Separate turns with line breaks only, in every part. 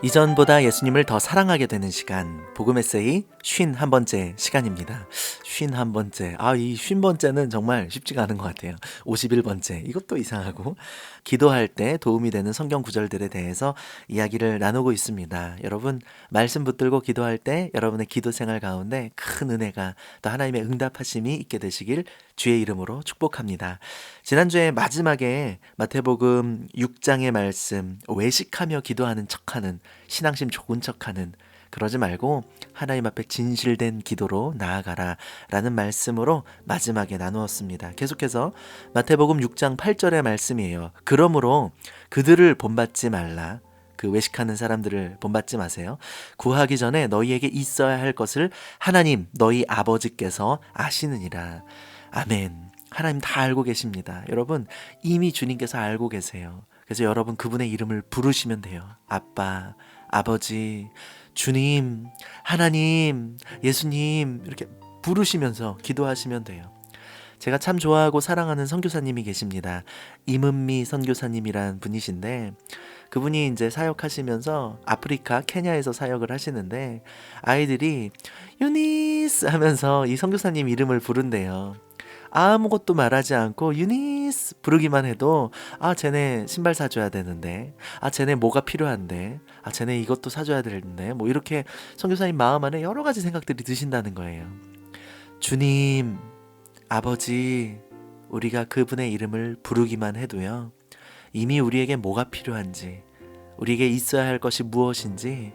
이전보다 예수님을 더 사랑하게 되는 시간, 복음 에세이 51번째 시간입니다. 51번째. 이 50번째는 정말 쉽지가 않은 것 같아요. 51번째. 이것도 이상하고. 기도할 때 도움이 되는 성경 구절들에 대해서 이야기를 나누고 있습니다. 여러분, 말씀 붙들고 기도할 때 여러분의 기도 생활 가운데 큰 은혜가 또 하나님의 응답하심이 있게 되시길 주의 이름으로 축복합니다. 지난주에 마지막에 마태복음 6장의 말씀, 외식하며 기도하는 척하는, 신앙심 좋은 척하는, 그러지 말고 하나님 앞에 진실된 기도로 나아가라 라는 말씀으로 마지막에 나누었습니다. 계속해서 마태복음 6장 8절의 말씀이에요. 그러므로 그들을 본받지 말라. 그 외식하는 사람들을 본받지 마세요. 구하기 전에 너희에게 있어야 할 것을 하나님 너희 아버지께서 아시느니라. 아멘. 하나님 다 알고 계십니다. 여러분, 이미 주님께서 알고 계세요. 그래서 여러분 그분의 이름을 부르시면 돼요. 아빠, 아버지, 주님, 하나님, 예수님 이렇게 부르시면서 기도하시면 돼요. 제가 참 좋아하고 사랑하는 선교사님이 계십니다. 임은미 선교사님이란 분이신데, 그분이 이제 사역하시면서 아프리카 케냐에서 사역을 하시는데, 아이들이 유니스 하면서 이 선교사님 이름을 부른대요. 아무것도 말하지 않고 유니스 부르기만 해도 쟤네 신발 사줘야 되는데, 쟤네 뭐가 필요한데, 쟤네 이것도 사줘야 되는데, 뭐 이렇게 선교사님 마음 안에 여러 가지 생각들이 드신다는 거예요. 주님, 아버지, 우리가 그분의 이름을 부르기만 해도요, 이미 우리에게 뭐가 필요한지, 우리에게 있어야 할 것이 무엇인지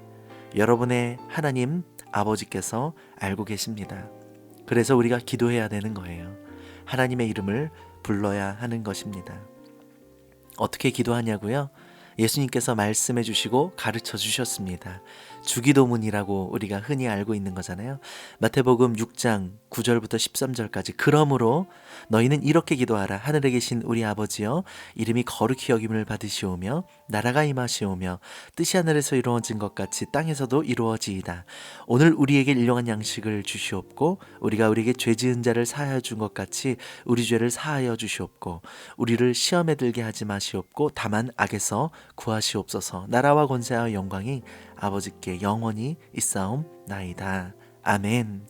여러분의 하나님 아버지께서 알고 계십니다. 그래서 우리가 기도해야 되는 거예요. 하나님의 이름을 불러야 하는 것입니다. 어떻게 기도하냐고요? 예수님께서 말씀해 주시고 가르쳐 주셨습니다. 주기도문이라고 우리가 흔히 알고 있는 거잖아요. 마태복음 6장 9절부터 13절까지 그러므로 너희는 이렇게 기도하라. 하늘에 계신 우리 아버지여, 이름이 거룩히 여김을 받으시오며 나라가 임하시오며 뜻이 하늘에서 이루어진 것 같이 땅에서도 이루어지이다. 오늘 우리에게 일용할 양식을 주시옵고 우리가 우리에게 죄 지은 자를 사하여 준 것 같이 우리 죄를 사하여 주시옵고 우리를 시험에 들게 하지 마시옵고 다만 악에서 구하시옵소서. 나라와 권세와 영광이 아버지께 영원히 있사옵나이다. 아멘.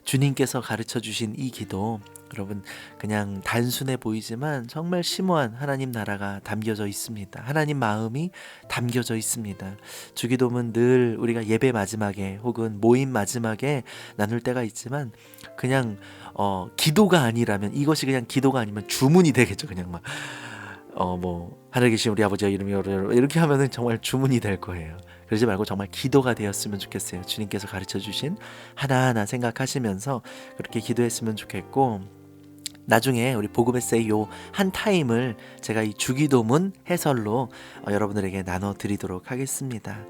주님께서 가르쳐 주신 이 기도, 여러분 그냥 단순해 보이지만 정말 심오한 하나님 나라가 담겨져 있습니다. 하나님 마음이 담겨져 있습니다. 주기도문 늘 우리가 예배 마지막에 혹은 모임 마지막에 나눌 때가 있지만, 그냥 기도가 아니라면, 이것이 그냥 기도가 아니면 주문이 되겠죠. 그냥 막 하늘에 계신 우리 아버지의 이름이 이렇게 하면은 정말 주문이 될 거예요. 그러지 말고 정말 기도가 되었으면 좋겠어요. 주님께서 가르쳐 주신 하나하나 생각하시면서 그렇게 기도했으면 좋겠고, 나중에 우리 복음 에세이 요 한 타임을 제가 이 주기도문 해설로 여러분들에게 나눠 드리도록 하겠습니다.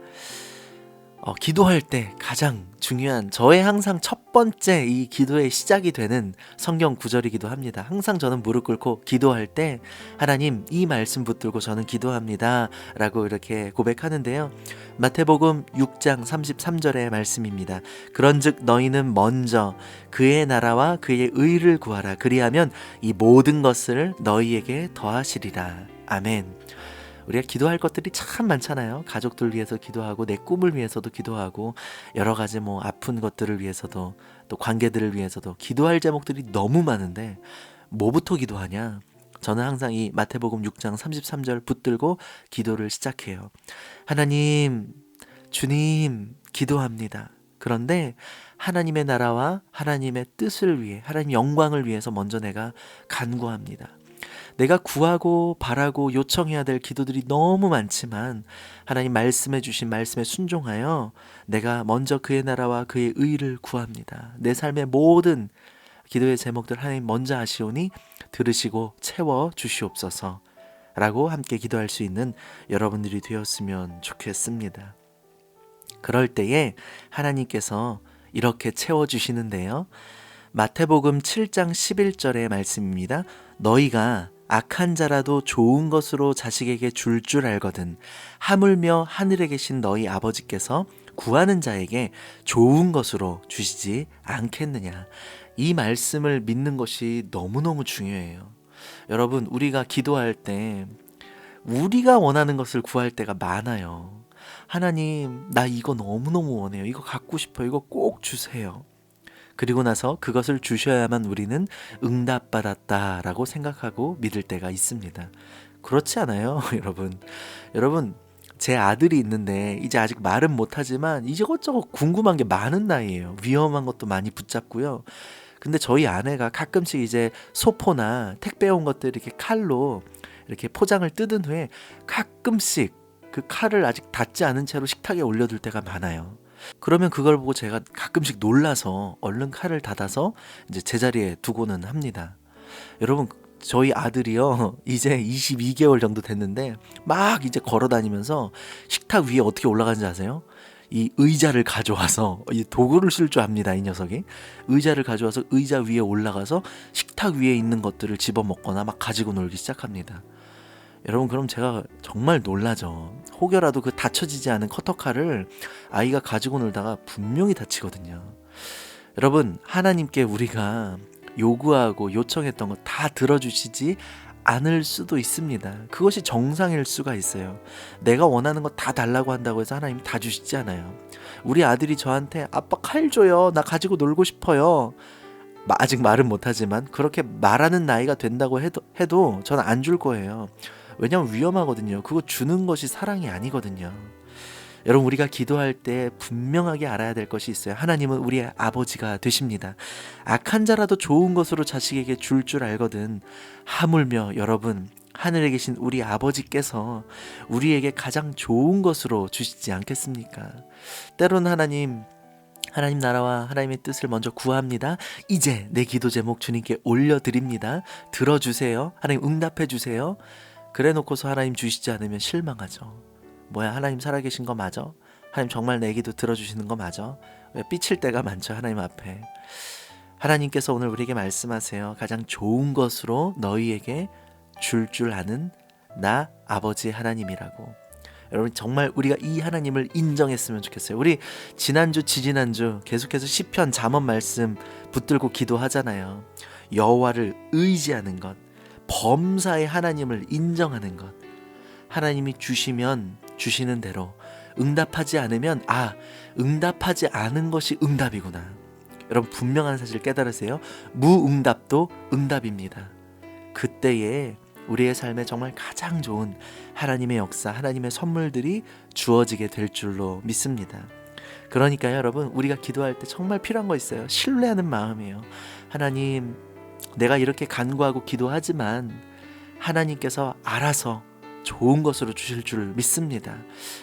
기도할 때 가장 중요한, 저의 항상 첫 번째 이 기도의 시작이 되는 성경 구절이기도 합니다. 항상 저는 무릎 꿇고 기도할 때 하나님 이 말씀 붙들고 저는 기도합니다 라고 이렇게 고백하는데요. 마태복음 6장 33절의 말씀입니다. 그런즉 너희는 먼저 그의 나라와 그의 의를 구하라. 그리하면 이 모든 것을 너희에게 더하시리라. 아멘. 우리가 기도할 것들이 참 많잖아요. 가족들 위해서 기도하고 내 꿈을 위해서도 기도하고 여러 가지 아픈 것들을 위해서도, 또 관계들을 위해서도 기도할 제목들이 너무 많은데 뭐부터 기도하냐? 저는 항상 이 마태복음 6장 33절 붙들고 기도를 시작해요. 하나님, 주님, 기도합니다. 그런데 하나님의 나라와 하나님의 뜻을 위해, 하나님 영광을 위해서 먼저 내가 간구합니다. 내가 구하고 바라고 요청해야 될 기도들이 너무 많지만 하나님 말씀해 주신 말씀에 순종하여 내가 먼저 그의 나라와 그의 의를 구합니다. 내 삶의 모든 기도의 제목들 하나님 먼저 아시오니 들으시고 채워 주시옵소서 라고 함께 기도할 수 있는 여러분들이 되었으면 좋겠습니다. 그럴 때에 하나님께서 이렇게 채워주시는데요. 마태복음 7장 11절의 말씀입니다. 너희가 악한 자라도 좋은 것으로 자식에게 줄 알거든 하물며 하늘에 계신 너희 아버지께서 구하는 자에게 좋은 것으로 주시지 않겠느냐. 이 말씀을 믿는 것이 너무너무 중요해요. 여러분, 우리가 기도할 때 우리가 원하는 것을 구할 때가 많아요. 하나님, 나 이거 너무너무 원해요. 이거 갖고 싶어요. 이거 꼭 주세요. 그리고 나서 그것을 주셔야만 우리는 응답받았다라고 생각하고 믿을 때가 있습니다. 그렇지 않아요, 여러분? 여러분, 제 아들이 있는데 이제 아직 말은 못하지만 이것저것 궁금한 게 많은 나이예요. 위험한 것도 많이 붙잡고요. 근데 저희 아내가 가끔씩 이제 소포나 택배 온 것들 이렇게 칼로 이렇게 포장을 뜯은 후에 가끔씩 그 칼을 아직 닿지 않은 채로 식탁에 올려둘 때가 많아요. 그러면 그걸 보고 제가 가끔씩 놀라서 얼른 칼을 닫아서 이제 제자리에 두고는 합니다. 여러분, 저희 아들이요, 이제 22개월 정도 됐는데 막 이제 걸어 다니면서 식탁 위에 어떻게 올라가는지 아세요? 이 의자를 가져와서, 이 도구를 쓸 줄 압니다, 이 녀석이. 의자를 가져와서 의자 위에 올라가서 식탁 위에 있는 것들을 집어먹거나 막 가지고 놀기 시작합니다. 여러분, 그럼 제가 정말 놀라죠. 혹여라도 그 닫혀지지 않은 커터칼을 아이가 가지고 놀다가 분명히 다치거든요. 여러분, 하나님께 우리가 요구하고 요청했던 거 다 들어주시지 않을 수도 있습니다. 그것이 정상일 수가 있어요. 내가 원하는 거 다 달라고 한다고 해서 하나님 다 주시지 않아요. 우리 아들이 저한테 아빠 칼 줘요. 나 가지고 놀고 싶어요. 아직 말은 못하지만 그렇게 말하는 나이가 된다고 해도 저는 안 줄 거예요. 왜냐면 위험하거든요. 그거 주는 것이 사랑이 아니거든요. 여러분, 우리가 기도할 때 분명하게 알아야 될 것이 있어요. 하나님은 우리의 아버지가 되십니다. 악한 자라도 좋은 것으로 자식에게 줄 알거든. 하물며 여러분, 하늘에 계신 우리 아버지께서 우리에게 가장 좋은 것으로 주시지 않겠습니까? 때로는 하나님 나라와 하나님의 뜻을 먼저 구합니다. 이제 내 기도 제목 주님께 올려드립니다. 들어주세요. 하나님 응답해 주세요. 그래 놓고서 하나님 주시지 않으면 실망하죠. 뭐야, 하나님 살아계신 거 맞아? 하나님 정말 내 기도 들어주시는 거 맞아? 왜 삐칠 때가 많죠, 하나님 앞에. 하나님께서 오늘 우리에게 말씀하세요. 가장 좋은 것으로 너희에게 줄 아는 나 아버지 하나님이라고. 여러분, 정말 우리가 이 하나님을 인정했으면 좋겠어요. 우리 지난주 지지난주 계속해서 시편 잠언 말씀 붙들고 기도하잖아요. 여호와를 의지하는 것, 범사의 하나님을 인정하는 것. 하나님이 주시면 주시는 대로, 응답하지 않으면 응답하지 않은 것이 응답이구나. 여러분, 분명한 사실 깨달으세요. 무응답도 응답입니다. 그때에 우리의 삶에 정말 가장 좋은 하나님의 역사, 하나님의 선물들이 주어지게 될 줄로 믿습니다. 그러니까요, 여러분, 우리가 기도할 때 정말 필요한 거 있어요. 신뢰하는 마음이에요. 하나님, 내가 이렇게 간구하고 기도하지만 하나님께서 알아서 좋은 것으로 주실 줄 믿습니다.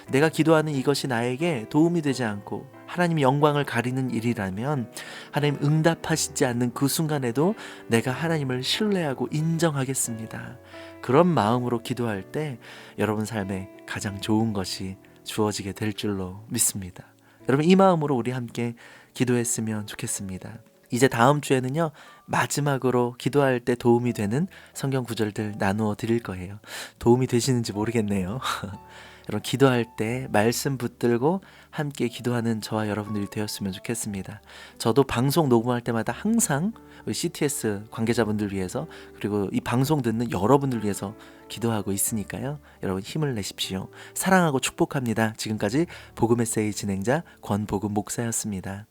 내가 기도하는 이것이 나에게 도움이 되지 않고 하나님의 영광을 가리는 일이라면 하나님 응답하시지 않는 그 순간에도 내가 하나님을 신뢰하고 인정하겠습니다. 그런 마음으로 기도할 때 여러분 삶에 가장 좋은 것이 주어지게 될 줄로 믿습니다. 여러분, 이 마음으로 우리 함께 기도했으면 좋겠습니다. 이제 다음 주에는요, 마지막으로 기도할 때 도움이 되는 성경 구절들 나누어 드릴 거예요. 도움이 되시는지 모르겠네요. 여러분, 기도할 때 말씀 붙들고 함께 기도하는 저와 여러분들이 되었으면 좋겠습니다. 저도 방송 녹음할 때마다 항상 우리 CTS 관계자분들 위해서, 그리고 이 방송 듣는 여러분들 위해서 기도하고 있으니까요. 여러분, 힘을 내십시오. 사랑하고 축복합니다. 지금까지 복음 에세이 진행자 권복음 목사였습니다.